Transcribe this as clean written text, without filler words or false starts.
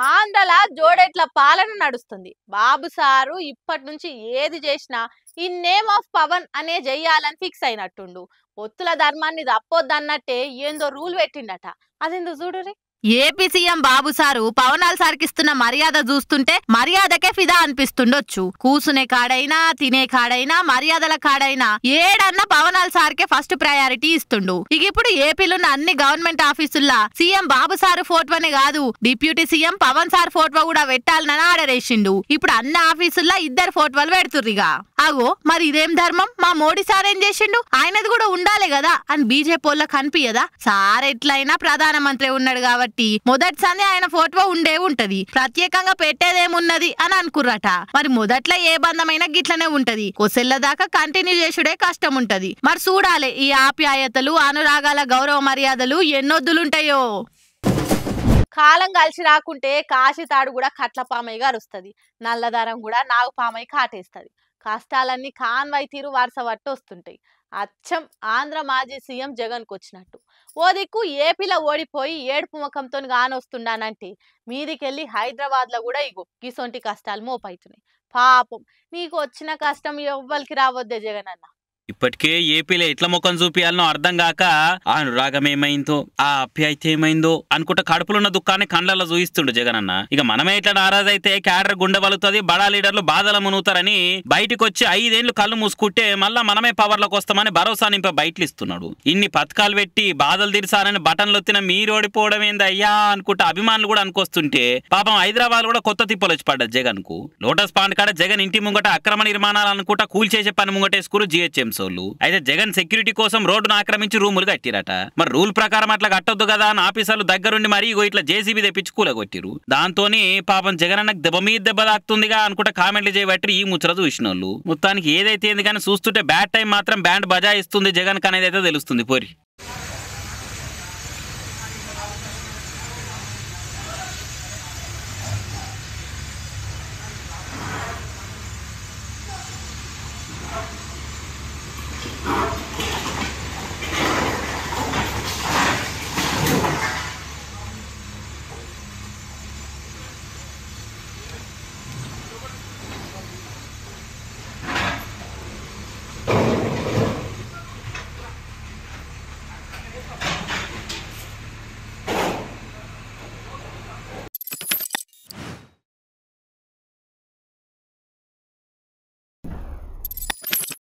ఆంధ్రల జోడెట్ల పాలన నడుస్తుంది. బాబు సారు ఇప్పటి నుంచి ఏది చేసినా ఇన్ నేమ్ ఆఫ్ పవన్ అనే చెయ్యాలని ఫిక్స్ అయినట్టుండు. ఒత్తుల ధర్మాన్ని తప్పొద్దన్నట్టే ఏందో రూల్ పెట్టిండట. అదెందుకు చూడురి. ఏపీ సీఎం బాబు సారు పవనాల్ సార్కిస్తున్న మర్యాద చూస్తుంటే మర్యాదకే ఫిదా అనిపిస్తుండొచ్చు. కూసునే కాడైనా తినే కాడైనా మర్యాదల కాడైనా ఏడన్నా పవనాల్ సార్కే ఫస్ట్ ప్రయారిటీ ఇస్తుండు. ఇక ఇప్పుడు ఏపీలున్న అన్ని గవర్నమెంట్ ఆఫీసుల్లా సీఎం బాబు సారు ఫోటోనే కాదు deputy CM Pawan sir photo కూడా పెట్టాలని ఆర్డర్ వేసిండు. ఇప్పుడు అన్ని ఆఫీసుల్లా ఇద్దరు ఫోటోలు పెడుతుర్రిగా. అగో మరి ఇదేం ధర్మం? మా మోడీ సార్ ఏం చేసిండు? ఆయనది కూడా ఉండాలి కదా అని బీజేపీ వాళ్ళకి కనిపించదా? సార్ ఎట్లయినా ప్రధానమంత్రి ఉన్నాడు కాబట్టి మొదటిసారి ఆయన ఫోటో ఉండే ఉంటది, ప్రత్యేకంగా పెట్టేదేమున్నది అని అనుకుర్రట. మరి మొదట్లో ఏ బంధమైనా గిట్లనే ఉంటది, కొసెల్ల దాకా కంటిన్యూ చేసుడే కష్టం ఉంటది. మరి చూడాలి ఈ ఆప్యాయతలు అనురాగాల గౌరవ మర్యాదలు ఎన్నొద్దులుంటాయో. కాలం కలిసి రాకుంటే కాశీ తాడు కూడా కట్ల పామై గారుస్తుంది, నల్లదారం కూడా నాగు పామై కాటేస్తుంది. కష్టాలన్నీ కాన్వై తీరు వరుస పట్టి వస్తుంటాయి. అచ్చం ఆంధ్ర మాజీ సీఎం జగన్కు వచ్చినట్టు. ఓ దిక్కు ఏపీలో ఓడిపోయి ఏడుపు ముఖంతో గానొస్తుండానంటే మీదికెళ్ళి హైదరాబాద్లో కూడా ఇగో గిసొంటి కష్టాలు మోపైతున్నాయి. పాపం నీకు వచ్చిన కష్టం ఎవ్వరికి రావద్దే జగన్ అన్న. ఇప్పటికే ఏపీలో ఎట్ల ముఖం చూపియాలనో అర్థం కాక ఆ అనురాగం ఏమైందో ఆ ఆప్యాయత ఏమైందో అనుకుంటా కడుపులున్న దుఃఖాన్ని కండ్లలో చూయిస్తుండు జగన్ అన్న. ఇక మనమే ఇట్లా నారాజు అయితే క్యాడర్ గుండె వలుతుంది, బడా లీడర్లు బాధల మునుగుతారని బయటకు వచ్చి 5 ఏళ్లు కళ్ళు మూసుకుంటే మళ్ళా మనమే పవర్లోకి వస్తామని భరోసా నింపే బయటలు ఇస్తున్నాడు. ఇన్ని పథకాలు పెట్టి బాధలు తీర్చాలని బటన్లు వచ్చిన మీరు ఓడిపోవడం ఏందయ్యా అనుకుంటా అభిమానులు కూడా అనుకొస్తుంటే పాపం హైదరాబాద్ కూడా కొత్త తిప్పలు వచ్చి పడ్డది జగన్ కు. లోటస్ పాండ్ కాడ జగన్ ఇంటి ముంగట అక్రమ నిర్మాణాలు అనుకుంటా కూల్చేసే పని ముంగటేసుకురు జిహెచ్ఎంసీ. అయితే జగన్ సెక్యూరిటీ కోసం రోడ్డును ఆక్రమించి రూములు కట్టిరట. మరి రూల్ ప్రకారం అట్లా కట్టొద్దు కదా అని ఆఫీసర్లు దగ్గరుండి మరీ ఇట్లా జేసీబీ తెప్పించి కూలగొట్టిరు. దాంతోని పాపం జగన్ అన్నకు దెబ్బ మీద దెబ్బ తాకుతుందిగా అనుకుంటా కామెంట్లు చేయబట్టి ఈ ముచ్చట చూసిన వాళ్ళు. మొత్తానికి ఏదైతే ఏంది కానీ చూస్తుంటే బ్యాడ్ టైం మాత్రం బ్యాండ్ బజాయిస్తుంది జగన్ అనేది అయితే తెలుస్తుంది పోరి.